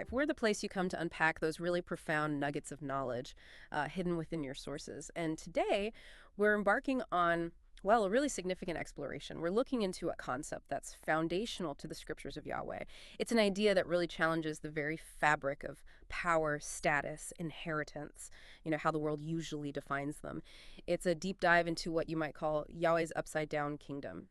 Life. We're the place you come to unpack those really profound nuggets of knowledge hidden within your sources. And today, we're embarking on, well, a really significant exploration. We're looking into a concept that's foundational to the scriptures of Yahweh. It's an idea that really challenges the very fabric of power, status, inheritance, how the world usually defines them. It's a deep dive into what you might call Yahweh's upside-down kingdom.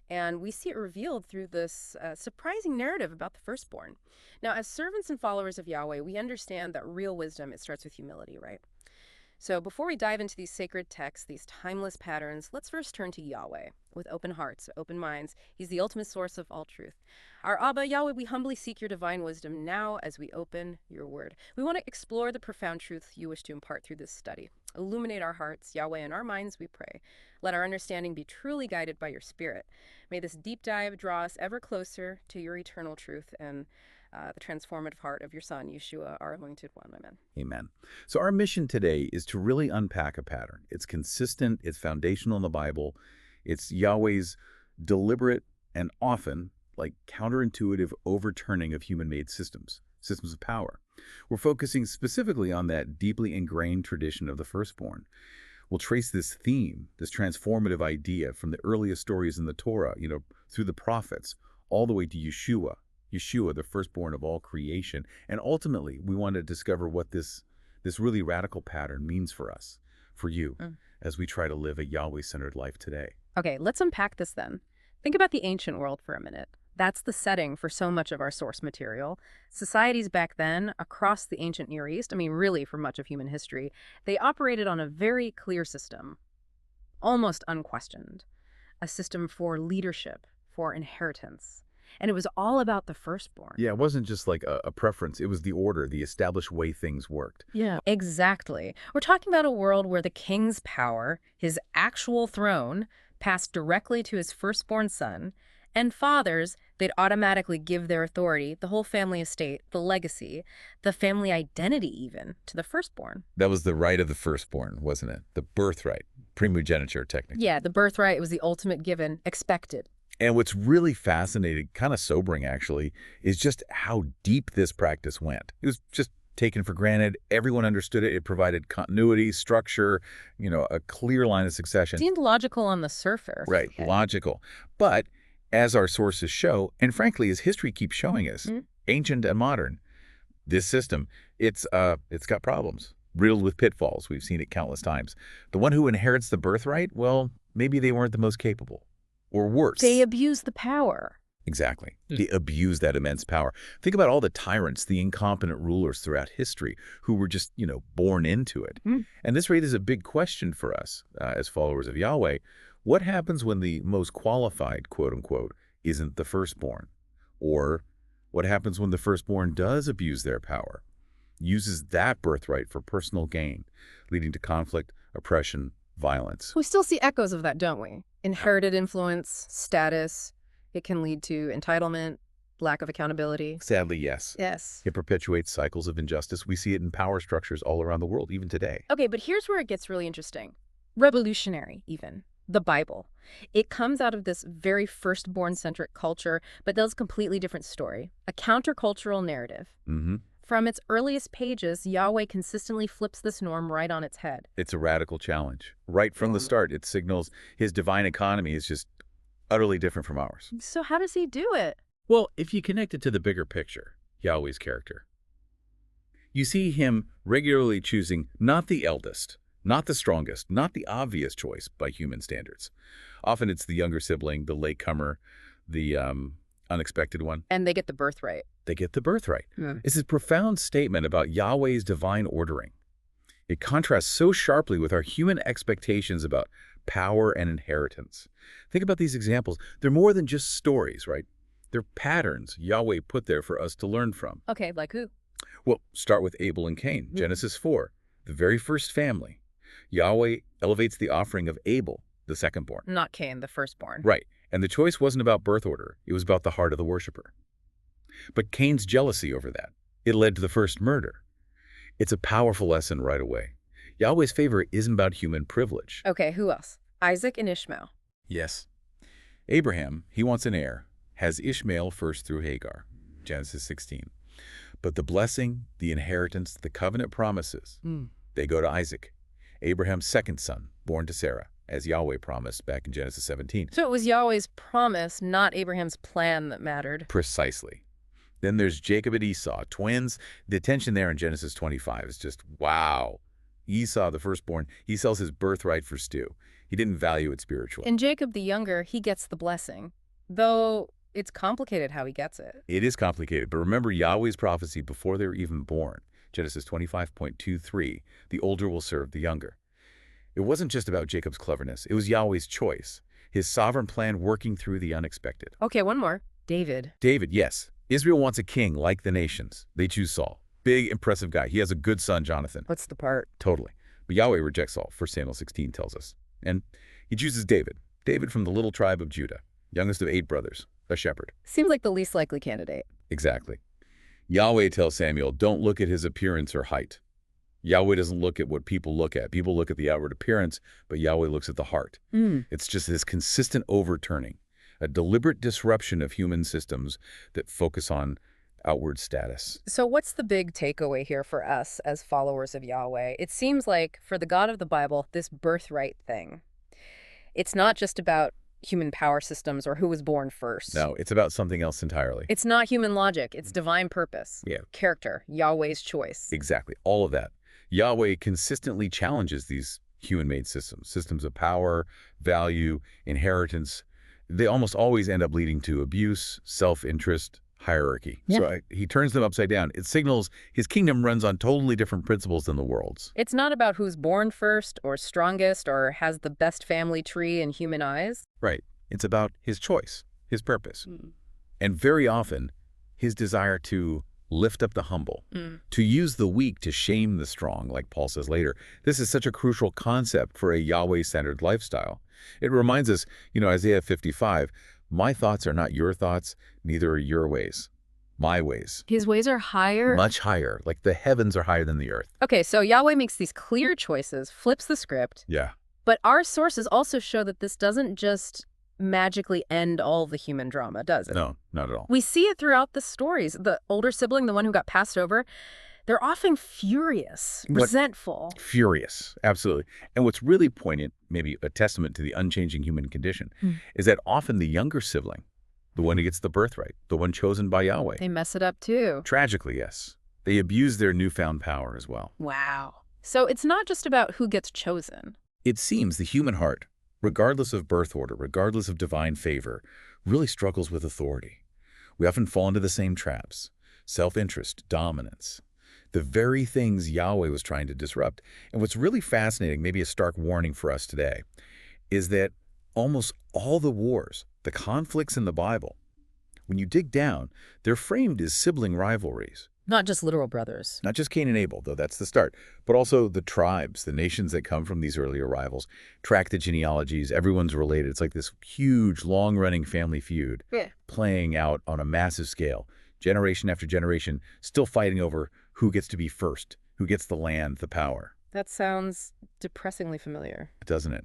And we see it revealed through this surprising narrative about the firstborn. Now, as servants and followers of Yahweh, we understand that real wisdom, it starts with humility, right? So before we dive into these sacred texts, these timeless patterns, let's first turn to Yahweh with open hearts, open minds. He's the ultimate source of all truth. Our Abba, Yahweh, we humbly seek your divine wisdom now as we open your word. We want to explore the profound truth you wish to impart through this study. Illuminate our hearts, Yahweh, and our minds, we pray. Let our understanding be truly guided by your spirit. May this deep dive draw us ever closer to your eternal truth and the transformative heart of your Son, Yeshua, our anointed one. Amen. Amen. So our mission today is to really unpack a pattern. It's consistent, it's foundational in the Bible, it's Yahweh's deliberate and often counterintuitive overturning of human-made systems of power. We're focusing specifically on that deeply ingrained tradition of the firstborn. We'll trace this theme, this transformative idea from the earliest stories in the Torah, through the prophets, all the way to Yeshua, the firstborn of all creation. And ultimately, we want to discover what this really radical pattern means for us, for you, as we try to live a Yahweh-centered life today. Okay, let's unpack this then. Think about the ancient world for a minute. That's the setting for so much of our source material. Societies back then, across the ancient Near East, really for much of human history, they operated on a very clear system, almost unquestioned. A system for leadership, for inheritance. And it was all about the firstborn. Yeah, it wasn't just like a preference. It was the order, the established way things worked. Yeah, exactly. We're talking about a world where the king's power, his actual throne, passed directly to his firstborn son, and fathers, they'd automatically give their authority, the whole family estate, the legacy, the family identity even, to the firstborn. That was the right of the firstborn, wasn't it? The birthright, primogeniture technically. Yeah, the birthright was the ultimate given, expected. And what's really fascinating, kind of sobering actually, is just how deep this practice went. It was just taken for granted. Everyone understood it. It provided continuity, structure, a clear line of succession. Seemed logical on the surface. Right, okay. Logical. But as our sources show, and frankly, as history keeps showing us, ancient and modern, this system, it's got problems, riddled with pitfalls. We've seen it countless times. The one who inherits the birthright, well, maybe they weren't the most capable. Or worse. They abuse the power. Exactly. They abuse that immense power. Think about all the tyrants, the incompetent rulers throughout history who were just, born into it. And this raises a big question for us as followers of Yahweh. What happens when the most qualified, quote unquote, isn't the firstborn? Or what happens when the firstborn does abuse their power, uses that birthright for personal gain, leading to conflict, oppression, violence? We still see echoes of that, don't we? Inherited influence, status, it can lead to entitlement, lack of accountability. Sadly, yes. Yes. It perpetuates cycles of injustice. We see it in power structures all around the world, even today. Okay, but here's where it gets really interesting. Revolutionary, even. The Bible. It comes out of this very firstborn-centric culture, but tells a completely different story. A countercultural narrative. From its earliest pages, Yahweh consistently flips this norm right on its head. It's a radical challenge. Right from the start, it signals his divine economy is just utterly different from ours. So how does he do it? Well, if you connect it to the bigger picture, Yahweh's character, you see him regularly choosing not the eldest, not the strongest, not the obvious choice by human standards. Often it's the younger sibling, the latecomer, the unexpected one. And they get the birthright. They get the birthright. It's a profound statement about Yahweh's divine ordering. It contrasts so sharply with our human expectations about power and inheritance. Think about these examples. They're more than just stories, right? They're patterns Yahweh put there for us to learn from. Okay, like who? Well, start with Abel and Cain, Genesis 4, the very first family. Yahweh elevates the offering of Abel, the secondborn. Not Cain, the firstborn. Right. And the choice wasn't about birth order. It was about the heart of the worshiper. But Cain's jealousy over that, it led to the first murder. It's a powerful lesson right away. Yahweh's favor isn't about human privilege. Okay, who else? Isaac and Ishmael. Yes. Abraham, he wants an heir, has Ishmael first through Hagar, Genesis 16. But the blessing, the inheritance, the covenant promises, they go to Isaac, Abraham's second son, born to Sarah, as Yahweh promised back in Genesis 17. So it was Yahweh's promise, not Abraham's plan, that mattered. Precisely. Then there's Jacob and Esau, twins. The tension there in Genesis 25 is just, wow. Esau, the firstborn, he sells his birthright for stew. He didn't value it spiritually. And Jacob the younger, he gets the blessing. Though it's complicated how he gets it. It is complicated, but remember Yahweh's prophecy before they were even born. Genesis 25:23, the older will serve the younger. It wasn't just about Jacob's cleverness. It was Yahweh's choice, his sovereign plan working through the unexpected. Okay, one more. David. David, yes. Israel wants a king like the nations. They choose Saul. Big, impressive guy. He has a good son, Jonathan. What's the part? Totally. But Yahweh rejects Saul, 1 Samuel 16 tells us. And he chooses David. David from the little tribe of Judah, youngest of 8 brothers, a shepherd. Seems like the least likely candidate. Exactly. Yahweh tells Samuel, don't look at his appearance or height. Yahweh doesn't look at what people look at. People look at the outward appearance, but Yahweh looks at the heart. It's just this consistent overturning, a deliberate disruption of human systems that focus on outward status. So what's the big takeaway here for us as followers of Yahweh? It seems like for the God of the Bible, this birthright thing, it's not just about human power systems or who was born first. No, it's about something else entirely. It's not human logic. It's divine purpose. Yeah. Character. Yahweh's choice. Exactly. All of that. Yahweh consistently challenges these human-made systems of power, value, inheritance. They almost always end up leading to abuse, self-interest, hierarchy. Yeah. So he turns them upside down. It signals his kingdom runs on totally different principles than the world's. It's not about who's born first or strongest or has the best family tree in human eyes. Right. It's about his choice, his purpose. And very often, his desire to lift up the humble, to use the weak to shame the strong, like Paul says later. This is such a crucial concept for a Yahweh-centered lifestyle. It reminds us, Isaiah 55, my thoughts are not your thoughts, neither are your ways. My ways. His ways are higher. Much higher, like the heavens are higher than the earth. Okay, so Yahweh makes these clear choices, flips the script. Yeah. But our sources also show that this doesn't just magically end all the human drama, does it? No, not at all. We see it throughout the stories. The older sibling, the one who got passed over, they're often furious, resentful. Furious, absolutely. And what's really poignant, maybe a testament to the unchanging human condition, is that often the younger sibling, the one who gets the birthright, the one chosen by Yahweh. They mess it up too. Tragically, yes. They abuse their newfound power as well. Wow. So it's not just about who gets chosen. It seems the human heart, regardless of birth order, regardless of divine favor, really struggles with authority. We often fall into the same traps: self-interest, dominance, the very things Yahweh was trying to disrupt. And what's really fascinating, maybe a stark warning for us today, is that almost all the wars, the conflicts in the Bible, when you dig down, they're framed as sibling rivalries. Not just literal brothers. Not just Cain and Abel, though that's the start, but also the tribes, the nations that come from these earlier rivals. Track the genealogies, everyone's related. It's like this huge, long-running family feud playing out on a massive scale, generation after generation, still fighting over who gets to be first, who gets the land, the power. That sounds depressingly familiar. Doesn't it?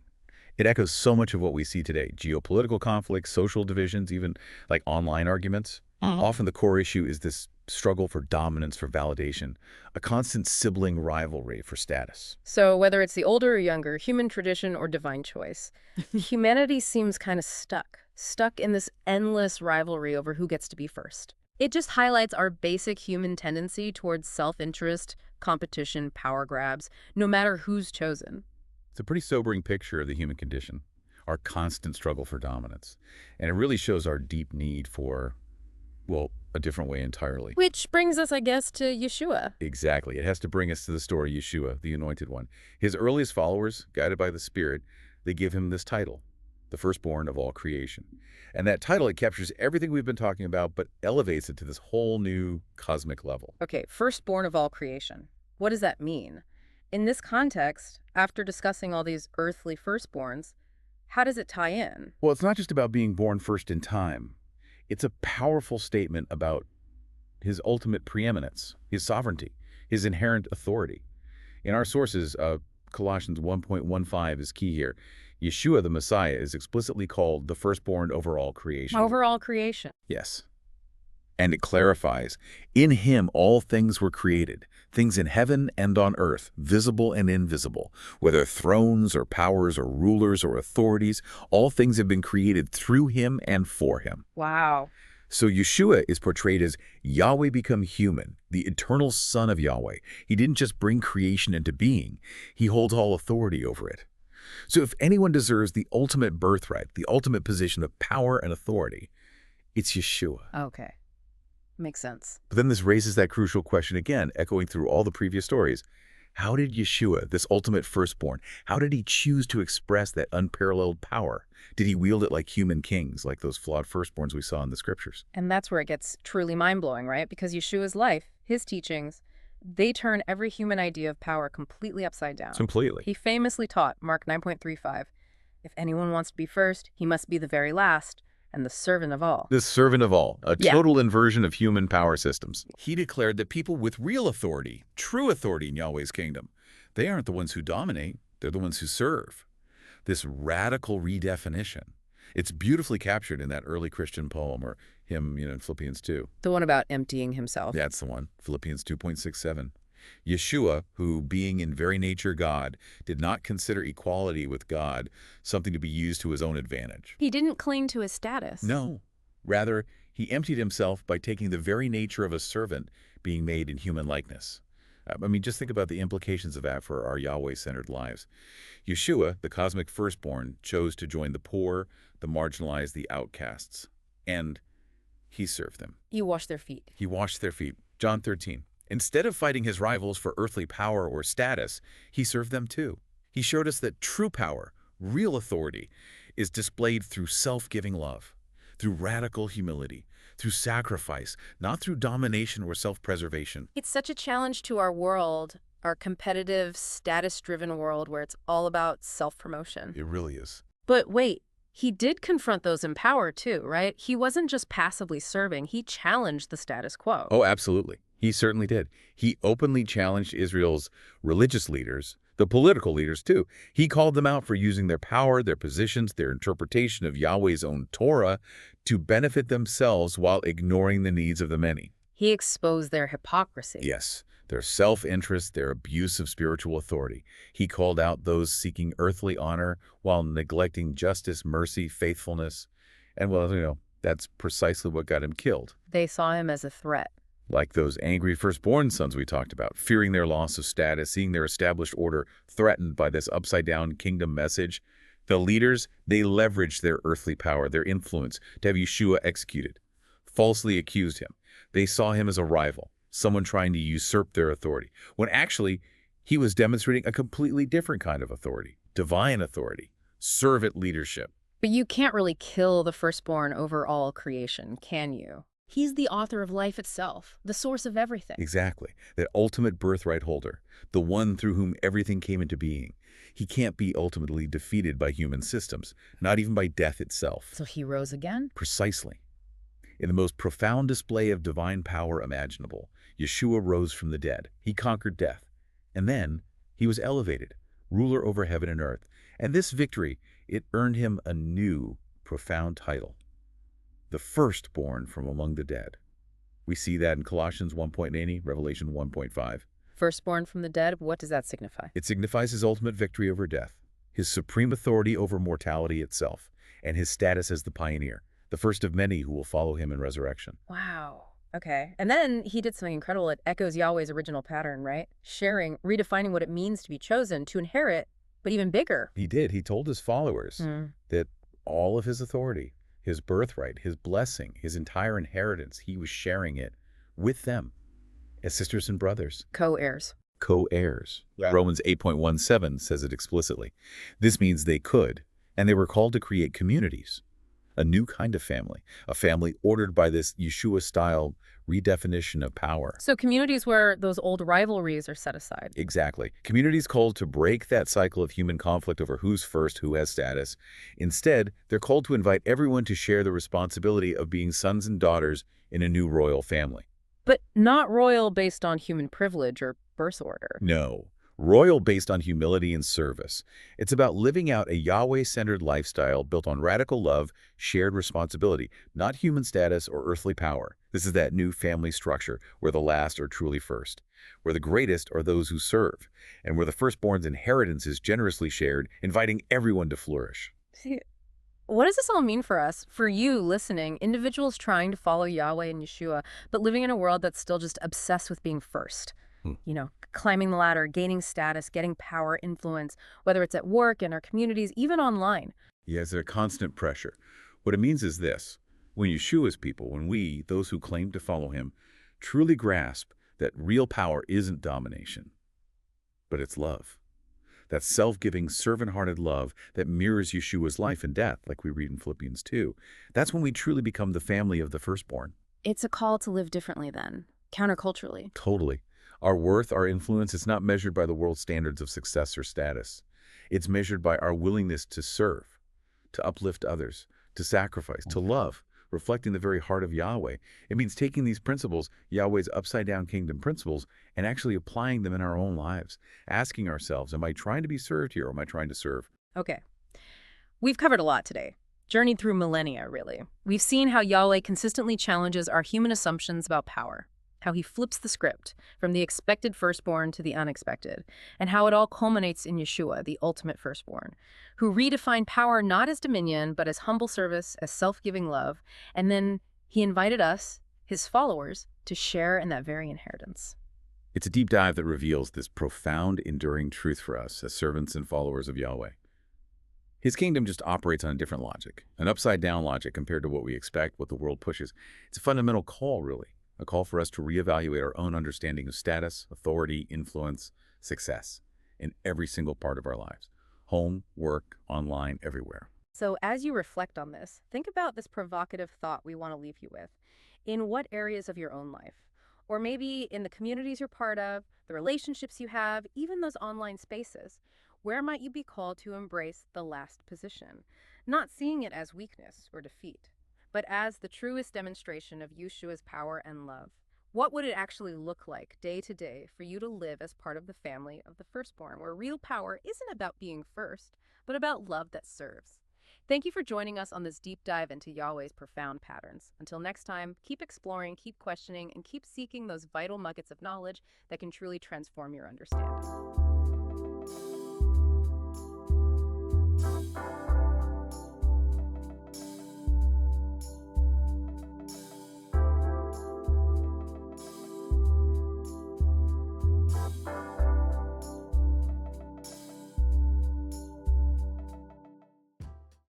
It echoes so much of what we see today. Geopolitical conflicts, social divisions, even like online arguments. Often the core issue is this struggle for dominance, for validation, a constant sibling rivalry for status. So whether it's the older or younger, human tradition or divine choice, humanity seems kind of stuck in this endless rivalry over who gets to be first. It just highlights our basic human tendency towards self-interest, competition, power grabs, no matter who's chosen. It's a pretty sobering picture of the human condition, our constant struggle for dominance. And it really shows our deep need for, well, a different way entirely. Which brings us, I guess, to Yeshua. Exactly. It has to bring us to the story of Yeshua, the Anointed One. His earliest followers, guided by the Spirit, they give him this title, the firstborn of all creation. And that title, it captures everything we've been talking about, but elevates it to this whole new cosmic level. Okay, firstborn of all creation. What does that mean? In this context, after discussing all these earthly firstborns, how does it tie in? Well, it's not just about being born first in time. It's a powerful statement about his ultimate preeminence, his sovereignty, his inherent authority. In our sources, Colossians 1:15 is key here. Yeshua, the Messiah, is explicitly called the firstborn over all creation. Over all creation. Yes. And it clarifies, in him all things were created, things in heaven and on earth, visible and invisible, whether thrones or powers or rulers or authorities, all things have been created through him and for him. Wow. So Yeshua is portrayed as Yahweh become human, the eternal Son of Yahweh. He didn't just bring creation into being, he holds all authority over it. So if anyone deserves the ultimate birthright, the ultimate position of power and authority, it's Yeshua. Okay. Makes sense. But then this raises that crucial question again, echoing through all the previous stories. How did Yeshua, this ultimate firstborn, how did he choose to express that unparalleled power? Did he wield it like human kings, like those flawed firstborns we saw in the scriptures? And that's where it gets truly mind-blowing, right? Because Yeshua's life, his teachings, they turn every human idea of power completely upside down. Completely. He famously taught, Mark 9.35, if anyone wants to be first, he must be the very last, and the servant of all. The servant of all, a Yeah. total inversion of human power systems. He declared that people with real authority, true authority in Yahweh's kingdom, they aren't the ones who dominate, they're the ones who serve. This radical redefinition, it's beautifully captured in that early Christian poem or hymn, in Philippians 2. The one about emptying himself. That's the one, Philippians 2.67. Yeshua, who, being in very nature God, did not consider equality with God something to be used to his own advantage. He didn't cling to his status. No. Rather, he emptied himself by taking the very nature of a servant, being made in human likeness. Just think about the implications of that for our Yahweh-centered lives. Yeshua, the cosmic firstborn, chose to join the poor, the marginalized, the outcasts. And he served them. He washed their feet. He washed their feet. John 13. Instead of fighting his rivals for earthly power or status, he served them too. He showed us that true power, real authority, is displayed through self-giving love, through radical humility, through sacrifice, not through domination or self-preservation. It's such a challenge to our world, our competitive, status-driven world where it's all about self-promotion. It really is. But wait, he did confront those in power too, right? He wasn't just passively serving, he challenged the status quo. Oh, absolutely. He certainly did. He openly challenged Israel's religious leaders, the political leaders too. He called them out for using their power, their positions, their interpretation of Yahweh's own Torah to benefit themselves while ignoring the needs of the many. He exposed their hypocrisy. Yes, their self-interest, their abuse of spiritual authority. He called out those seeking earthly honor while neglecting justice, mercy, faithfulness. And that's precisely what got him killed. They saw him as a threat. Like those angry firstborn sons we talked about, fearing their loss of status, seeing their established order threatened by this upside-down kingdom message. The leaders, they leveraged their earthly power, their influence, to have Yeshua executed, falsely accused him. They saw him as a rival, someone trying to usurp their authority, when actually he was demonstrating a completely different kind of authority, divine authority, servant leadership. But you can't really kill the firstborn over all creation, can you? He's the author of life itself, the source of everything. Exactly. That ultimate birthright holder, the one through whom everything came into being. He can't be ultimately defeated by human systems, not even by death itself. So he rose again? Precisely. In the most profound display of divine power imaginable, Yeshua rose from the dead. He conquered death. And then he was elevated, ruler over heaven and earth. And this victory, it earned him a new, profound title. The firstborn from among the dead. We see that in Colossians 1.80, Revelation 1.5. Firstborn from the dead, what does that signify? It signifies his ultimate victory over death, his supreme authority over mortality itself, and his status as the pioneer, the first of many who will follow him in resurrection. Wow. Okay. And then he did something incredible. It echoes Yahweh's original pattern, right? Sharing, redefining what it means to be chosen, to inherit, but even bigger. He did. He told his followers that all of his authority, his birthright, his blessing, his entire inheritance, he was sharing it with them as sisters and brothers. Co-heirs. Co-heirs. Yeah. Romans 8.17 says it explicitly. This means they could, and they were called to create communities, a new kind of family, a family ordered by this Yeshua-style redefinition of power. So communities where those old rivalries are set aside. Exactly. Communities called to break that cycle of human conflict over who's first, who has status. Instead, they're called to invite everyone to share the responsibility of being sons and daughters in a new royal family. But not royal based on human privilege or birth order. No. Royal based on humility and service. It's about living out a Yahweh-centered lifestyle built on radical love, shared responsibility, not human status or earthly power. This is that new family structure where the last are truly first, where the greatest are those who serve, and where the firstborn's inheritance is generously shared, inviting everyone to flourish. See, what does this all mean for us? For you listening, individuals trying to follow Yahweh and Yeshua, but living in a world that's still just obsessed with being first. Hmm. Climbing the ladder, gaining status, getting power, influence, whether it's at work, in our communities, even online. Yes, there's a constant pressure. What it means is this. When Yeshua's people, when we, those who claim to follow him, truly grasp that real power isn't domination, but it's love. That self-giving, servant-hearted love that mirrors Yeshua's life and death, like we read in Philippians 2. That's when we truly become the family of the firstborn. It's a call to live differently then, counterculturally. Totally. Our worth, our influence, is not measured by the world's standards of success or status. It's measured by our willingness to serve, to uplift others, to sacrifice, to love, reflecting the very heart of Yahweh. It means taking these principles, Yahweh's upside-down kingdom principles, and actually applying them in our own lives, asking ourselves, am I trying to be served here or am I trying to serve? Okay. We've covered a lot today. Journeyed through millennia, really. We've seen how Yahweh consistently challenges our human assumptions about power, how he flips the script from the expected firstborn to the unexpected, and how it all culminates in Yeshua, the ultimate firstborn, who redefined power not as dominion, but as humble service, as self-giving love, and then he invited us, his followers, to share in that very inheritance. It's a deep dive that reveals this profound, enduring truth for us as servants and followers of Yahweh. His kingdom just operates on a different logic, an upside-down logic compared to what we expect, what the world pushes. It's a fundamental call, really, a call for us to reevaluate our own understanding of status, authority, influence, success in every single part of our lives. Home, work, online, everywhere. So as you reflect on this, think about this provocative thought we want to leave you with. In what areas of your own life, or maybe in the communities you're part of, the relationships you have, even those online spaces, where might you be called to embrace the last position, not seeing it as weakness or defeat, but as the truest demonstration of Yeshua's power and love? What would it actually look like day to day for you to live as part of the family of the firstborn, where real power isn't about being first, but about love that serves? Thank you for joining us on this deep dive into Yahweh's profound patterns. Until next time, keep exploring, keep questioning, and keep seeking those vital nuggets of knowledge that can truly transform your understanding.